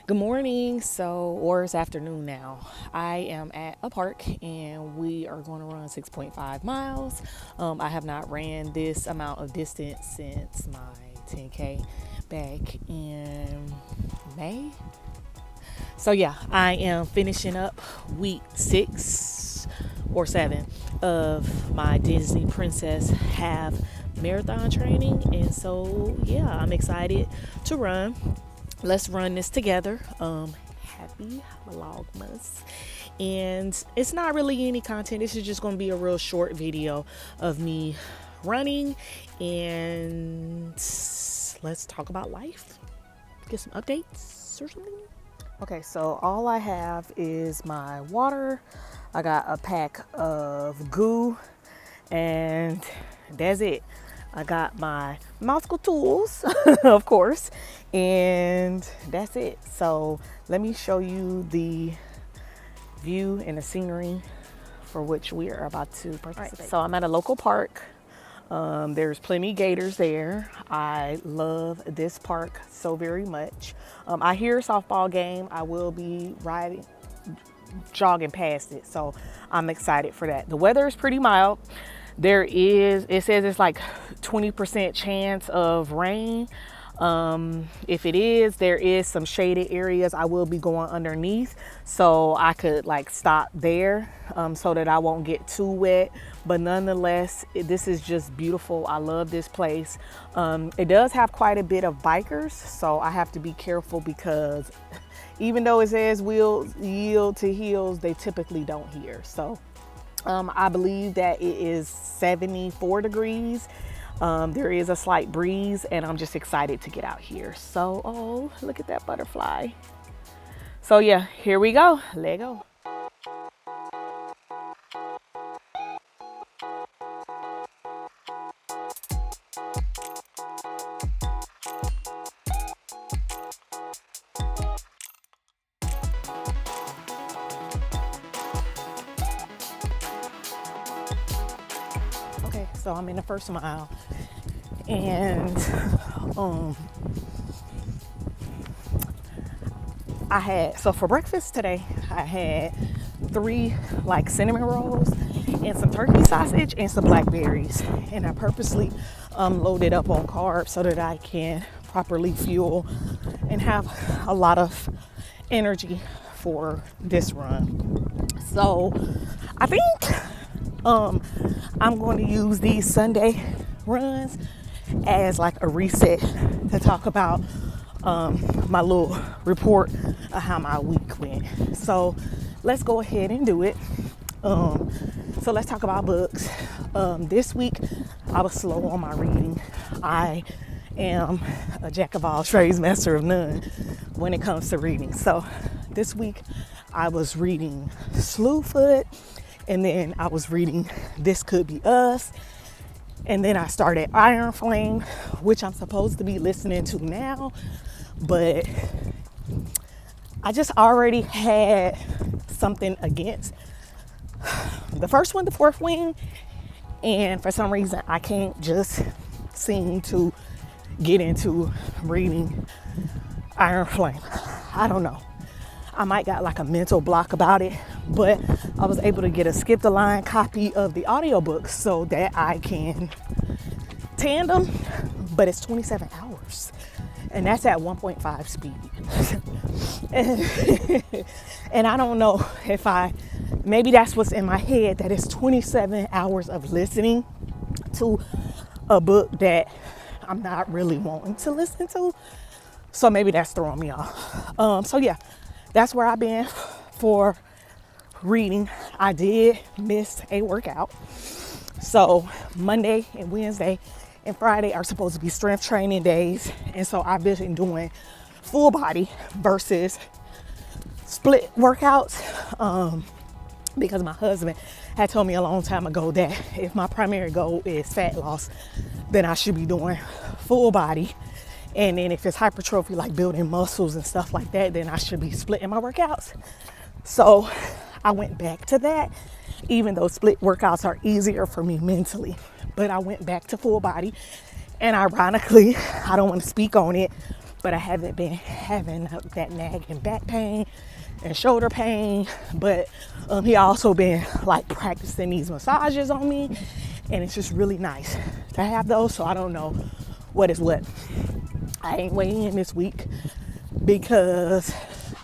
Good morning, or it's afternoon now. I am at a park and we are going to run 6.5 miles. I have not ran this amount of distance since my 10K back in May. So, yeah, I am finishing up week 6 or 7 of my Disney Princess Half marathon training. And so, yeah, I'm excited to run. Let's run this together. Happy Vlogmas. And it's not really any content. This is just going to be a real short video of me running. And let's talk about life. Get some updates or something. Okay, so all I have is my water. I got a pack of goo, and that's it. I got my nautical tools, of course, and that's it. So let me show you the view and the scenery for which we are about to participate. Right, so I'm at a local park. There's plenty gators there. I love this park so very much. I hear a softball game. I will be jogging past it, so I'm excited for that. The weather is pretty mild. It says it's like 20% chance of rain. If it is, there is some shaded areas I will be going underneath, so I could like stop there so that I won't get too wet. But nonetheless, this is just beautiful. I love this place. It does have quite a bit of bikers, so I have to be careful because even though it says wheels yield to heels, they typically don't hear. So I believe that it is 74 degrees. There is a slight breeze, and I'm just excited to get out here. So, oh, look at that butterfly. So yeah, here we go. Let go. Okay, so I'm in the first mile, and so for breakfast today, I had 3 like cinnamon rolls and some turkey sausage and some blackberries, and I purposely loaded up on carbs so that I can properly fuel and have a lot of energy for this run. So I think I'm going to use these Sunday runs as like a reset to talk about my little report of how my week went. So let's go ahead and do it. So let's talk about books. This week I was slow on my reading. I am a jack of all trades, master of none when it comes to reading. So this week I was reading Slewfoot, and then I was reading This Could Be Us, and then I started Iron Flame, which I'm supposed to be listening to now, but I just already had something against the first one, The Fourth Wing, and for some reason I can't just seem to get into reading Iron Flame. I don't know. I might got like a mental block about it, but I was able to get a skip the line copy of the audiobook so that I can tandem, but it's 27 hours and that's at 1.5 speed. And I don't know if maybe that's what's in my head, that it's 27 hours of listening to a book that I'm not really wanting to listen to. So maybe that's throwing me off. So yeah, that's where I've been for reading. I did miss a workout. So Monday and Wednesday and Friday are supposed to be strength training days. And so I've been doing full body versus split workouts. Because my husband had told me a long time ago that if my primary goal is fat loss, then I should be doing full body. And then if it's hypertrophy, like building muscles and stuff like that, then I should be splitting my workouts. So I went back to that, even though split workouts are easier for me mentally. But I went back to full body. And ironically, I don't want to speak on it, but I haven't been having that nagging back pain and shoulder pain. But he also been like practicing these massages on me, and it's just really nice to have those. So I don't know what is what. I ain't weighing in this week because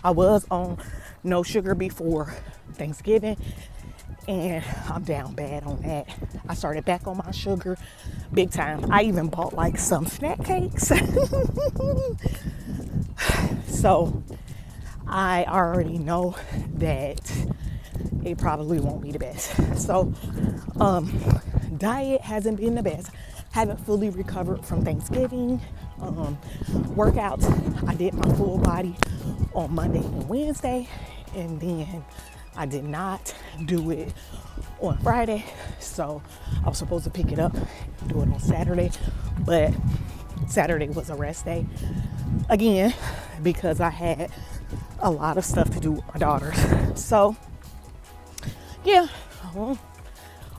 I was on no sugar before Thanksgiving, and I'm down bad on that. I started back on my sugar big time. I even bought like some snack cakes. So I already know that it probably won't be the best. So diet hasn't been the best. Haven't fully recovered from Thanksgiving. Workouts, I did my full body on Monday and Wednesday, and then I did not do it on Friday. So I was supposed to pick it up, do it on Saturday, but Saturday was a rest day again because I had a lot of stuff to do with my daughters. So yeah, oh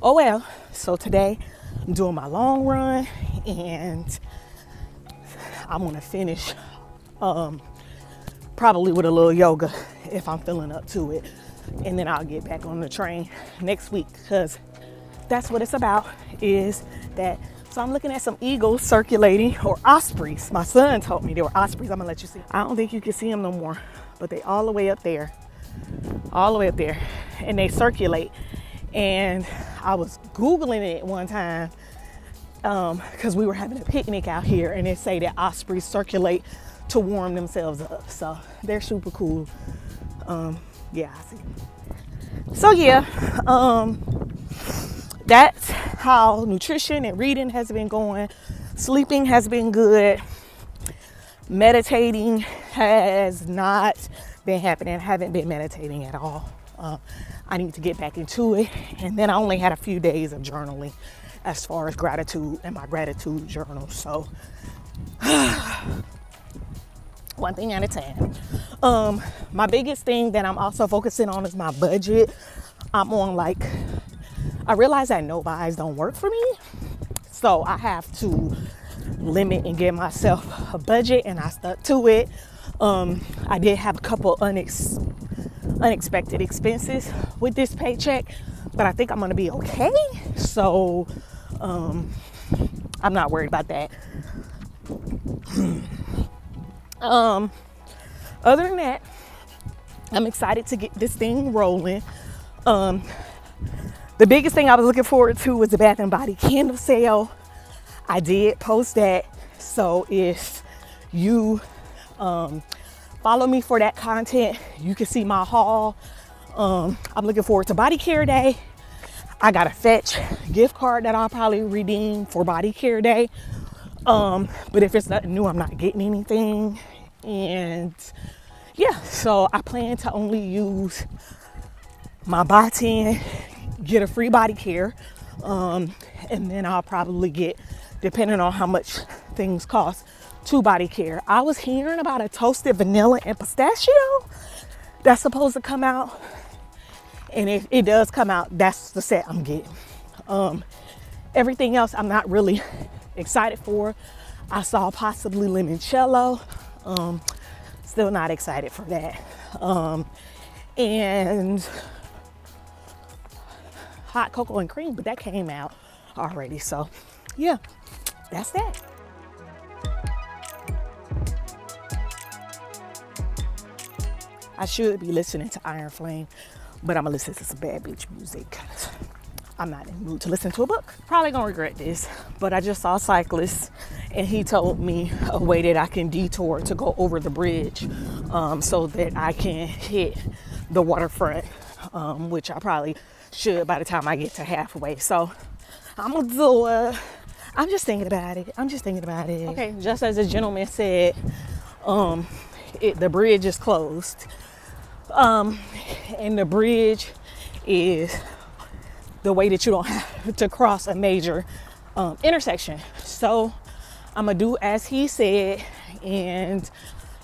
well. So today I'm doing my long run, and I'm gonna finish probably with a little yoga if I'm feeling up to it, and then I'll get back on the train next week, because that's what it's about, is that. So I'm looking at some eagles circulating, or ospreys. My son told me they were ospreys. I'm gonna let you see. I don't think you can see them no more, but they all the way up there, and they circulate. And I was Googling it one time because we were having a picnic out here, and they say that ospreys circulate to warm themselves up. So they're super cool. Yeah, I see. So yeah, that's how nutrition and reading has been going. Sleeping has been good. Meditating has not been happening. I haven't been meditating at all. I need to get back into it. And then I only had a few days of journaling as far as gratitude and my gratitude journal. So one thing at a time. My biggest thing that I'm also focusing on is my budget. I'm on I realize that no buys don't work for me. So I have to limit and give myself a budget, and I stuck to it. I did have a couple unexpected expenses with this paycheck, but I think I'm gonna be okay. So I'm not worried about that. Other than that, I'm excited to get this thing rolling. The biggest thing I was looking forward to was the Bath and Body candle sale. I did post that. So if you follow me for that content, you can see my haul. I'm looking forward to Body Care Day. I got a Fetch gift card that I'll probably redeem for Body Care Day. But if it's nothing new, I'm not getting anything. And yeah, so I plan to only use my buy 10, get a free body care. And then I'll probably get, depending on how much things cost, 2 body care. I was hearing about a toasted vanilla and pistachio that's supposed to come out. And if it does come out, that's the set I'm getting. Everything else I'm not really excited for. I saw possibly limoncello. Still not excited for that. And hot cocoa and cream, but that came out already. So yeah, that's that. I should be listening to Iron Flame, but I'm gonna listen to some bad bitch music. I'm not in the mood to listen to a book. Probably gonna regret this, but I just saw a cyclist, and he told me a way that I can detour to go over the bridge, so that I can hit the waterfront, which I probably should by the time I get to halfway. So I'm gonna do it. I'm just thinking about it. Okay, just as the gentleman said, the bridge is closed. And the bridge is the way that you don't have to cross a major intersection. So I'm gonna do as he said, and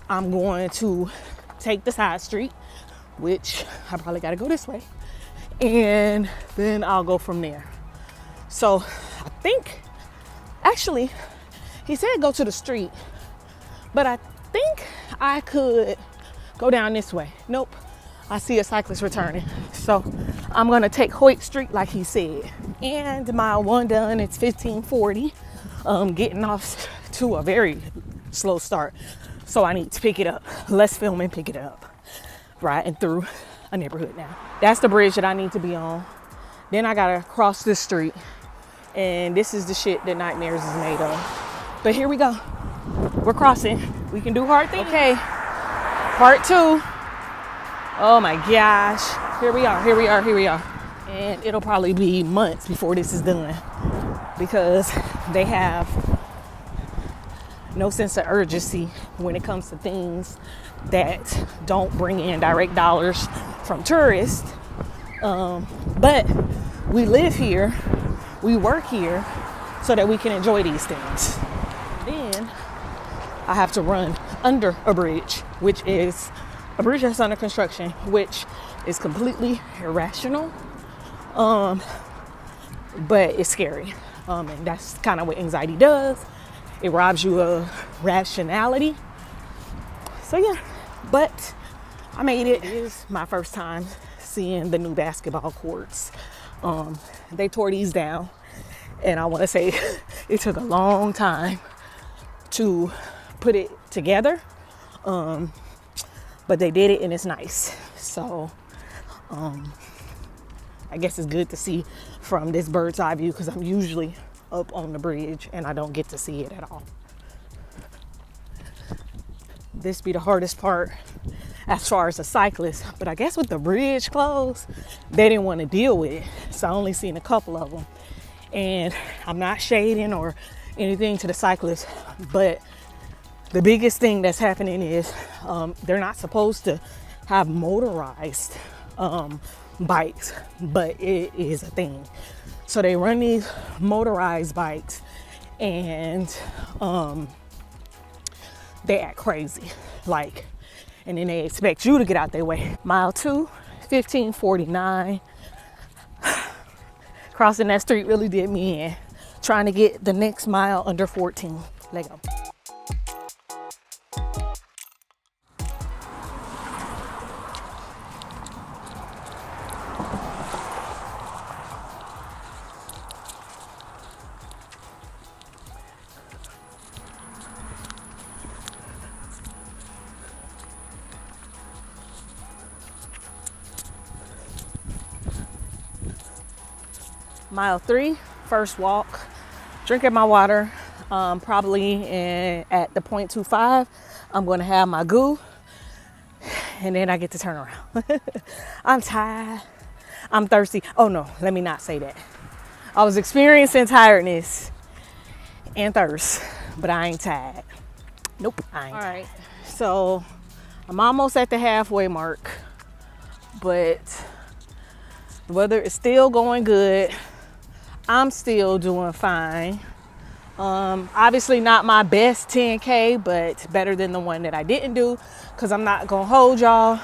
I'm going to take the side street, which I probably gotta go this way, and then I'll go from there. So I think, actually, he said go to the street, but I think I could go down this way. Nope. I see a cyclist returning. So I'm gonna take Hoyt Street like he said. And mile 1 done, it's 15:40. Getting off to a very slow start. So I need to pick it up. Let's film and pick it up. Riding through a neighborhood now. That's the bridge that I need to be on. Then I gotta cross this street. And this is the shit that Nightmares is made of. But here we go. We're crossing. We can do hard things. Okay, part 2. Oh my gosh. Here we are. And it'll probably be months before this is done because they have no sense of urgency when it comes to things that don't bring in direct dollars from tourists. But we live here, we work here so that we can enjoy these things. Then I have to run under a bridge, which is a bridge that's under construction, which is completely irrational, but it's scary. And that's kind of what anxiety does. It robs you of rationality. So yeah, but I made it. It is my first time seeing the new basketball courts. They tore these down, and I want to say it took a long time to put it together. But they did it and it's nice. So I guess it's good to see from this bird's eye view because I'm usually up on the bridge and I don't get to see it at all. This be the hardest part as far as a cyclist, but I guess with the bridge closed, they didn't want to deal with it. So I only seen a couple of them. And I'm not shading or anything to the cyclists, but the biggest thing that's happening is they're not supposed to have motorized bikes, but it is a thing. So they run these motorized bikes and they act crazy, like, and then they expect you to get out their way. Mile 2, 15:49. Crossing that street really did me in. Trying to get the next mile under 14. Let go. Mile 3, first walk, drinking my water, probably at the 0.25, I'm going to have my goo, and then I get to turn around. I'm tired, I'm thirsty. Oh no, let me not say that. I was experiencing tiredness and thirst, but I ain't tired. Nope, I ain't. All right, so I'm almost at the halfway mark, but the weather is still going good. I'm still doing fine. Obviously not my best 10K, but better than the one that I didn't do, because I'm not gonna hold y'all.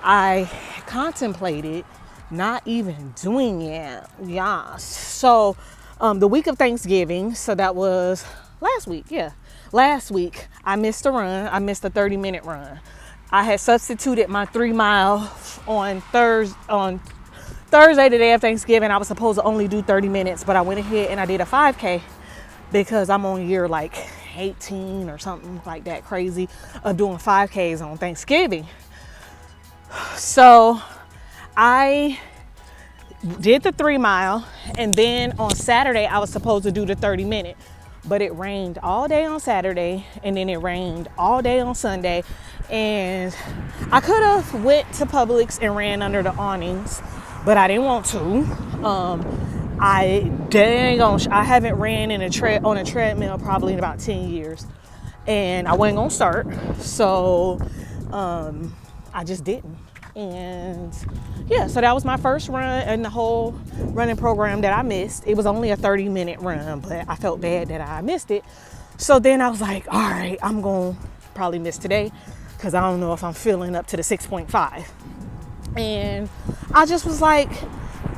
I contemplated not even doing it. Yeah. So the week of Thanksgiving, so that was last week. Yeah. Last week I missed a run. I missed a 30-minute run. I had substituted my 3 mile on Thursday, the day of Thanksgiving. I was supposed to only do 30 minutes, but I went ahead and I did a 5K because I'm on year like 18 or something like that crazy of doing 5Ks on Thanksgiving. So I did the 3 mile, and then on Saturday I was supposed to do the 30-minute, but it rained all day on Saturday, and then it rained all day on Sunday, and I could have went to Publix and ran under the awnings, but I didn't want to. I haven't ran on a treadmill probably in about 10 years, and I wasn't gonna start, so I just didn't. And yeah, so that was my first run in the whole running program that I missed. It was only a 30-minute run, but I felt bad that I missed it. So then I was like, all right, I'm gonna probably miss today because I don't know if I'm feeling up to the 6.5. And I just was like,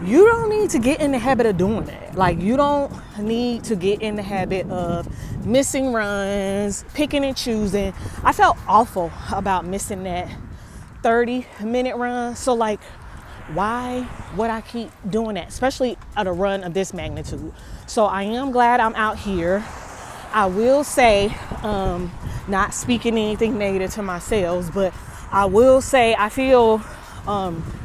you don't need to get in the habit of doing that. Like, you don't need to get in the habit of missing runs, picking and choosing. I felt awful about missing that 30-minute run. So like, why would I keep doing that, especially at a run of this magnitude? So I am glad I'm out here. I will say, not speaking anything negative to my sales, but I will say I feel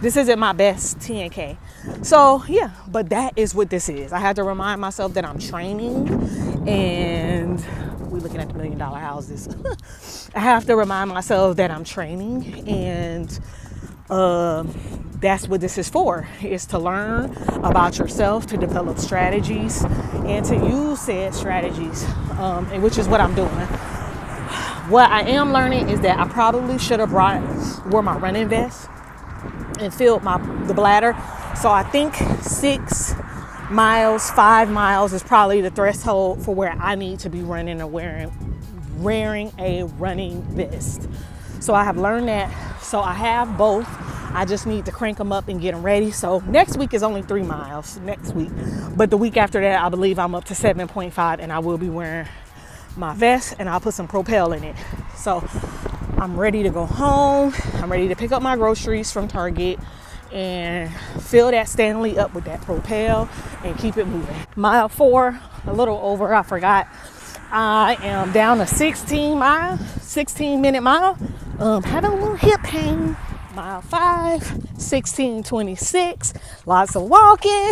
this isn't my best 10K. So yeah, but that is what this is. I had to remind myself that I'm training, and we're looking at the $1 million houses. I have to remind myself that I'm training, and that's what this is for, is to learn about yourself, to develop strategies, and to use said strategies, and which is what I'm doing. What I am learning is that I probably should have wore my running vest and filled the bladder. So I think 6 miles, 5 miles is probably the threshold for where I need to be running or wearing a running vest. So I have learned that. So I have both. I just need to crank them up and get them ready. So next week is only 3 miles next week. But the week after that, I believe I'm up to 7.5, and I will be wearing my vest, and I'll put some Propel in it. So I'm ready to go home. I'm ready to pick up my groceries from Target and fill that Stanley up with that Propel and keep it moving. Mile 4, a little over, I forgot. I am down a 16-minute mile. Having a little hip pain. Mile 5, 16:26. Lots of walking,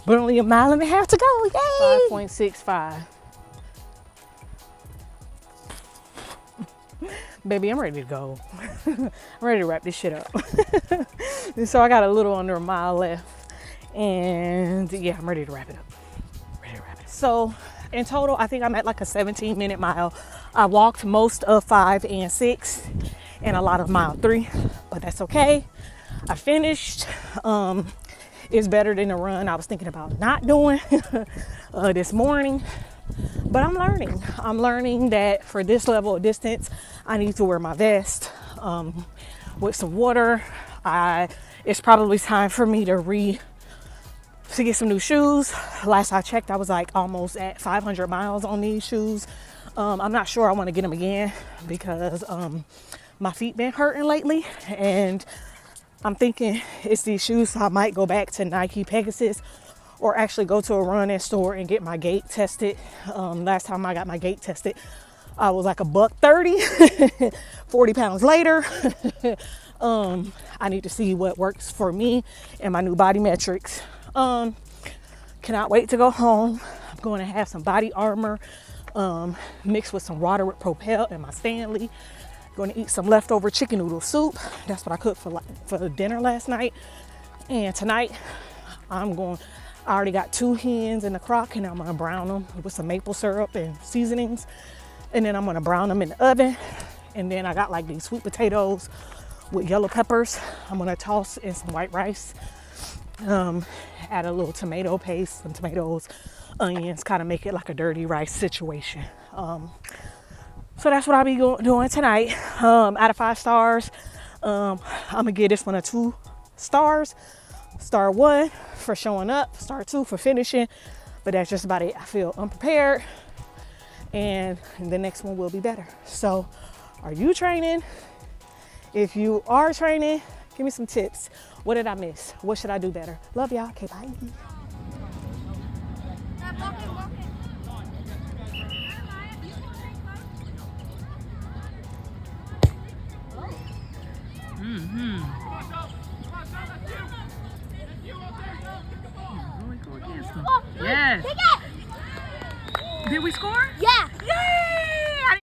but only a mile and a half to go. Yay! 5.65. Baby, I'm ready to go. I'm ready to wrap this shit up. So I got a little under a mile left, and yeah, I'm ready to wrap it up. So in total, I think I'm at like a 17-minute mile. I walked most of 5 and 6 and a lot of mile 3, but that's okay. I finished. It's better than the run I was thinking about not doing this morning. But I'm learning. I'm learning that for this level of distance, I need to wear my vest with some water. It's probably time for me to get some new shoes. Last I checked, I was like almost at 500 miles on these shoes. I'm not sure I want to get them again because my feet been hurting lately, and I'm thinking it's these shoes, so I might go back to Nike Pegasus or actually go to a running store and get my gait tested. Last time I got my gait tested, I was like $130, 40 pounds later. I need to see what works for me and my new body metrics. Cannot wait to go home. I'm going to have some body armor mixed with some water with Propel and my Stanley. Going to eat some leftover chicken noodle soup. That's what I cooked for dinner last night. And tonight, I already got 2 hens in the crock, and I'm gonna brown them with some maple syrup and seasonings. And then I'm gonna brown them in the oven. And then I got like these sweet potatoes with yellow peppers. I'm gonna toss in some white rice. Add a little tomato paste, some tomatoes, onions, kind of make it like a dirty rice situation. So that's what I'll be doing tonight. Out of 5 stars, I'm gonna give this one a 2 stars. Star 1 for showing up, star 2 for finishing, but that's just about it. I feel unprepared, and the next one will be better. So are you training? If you are training, give me some tips. What did I miss? What should I do better? Love y'all. Okay, bye. Yes. Did we score? Yeah.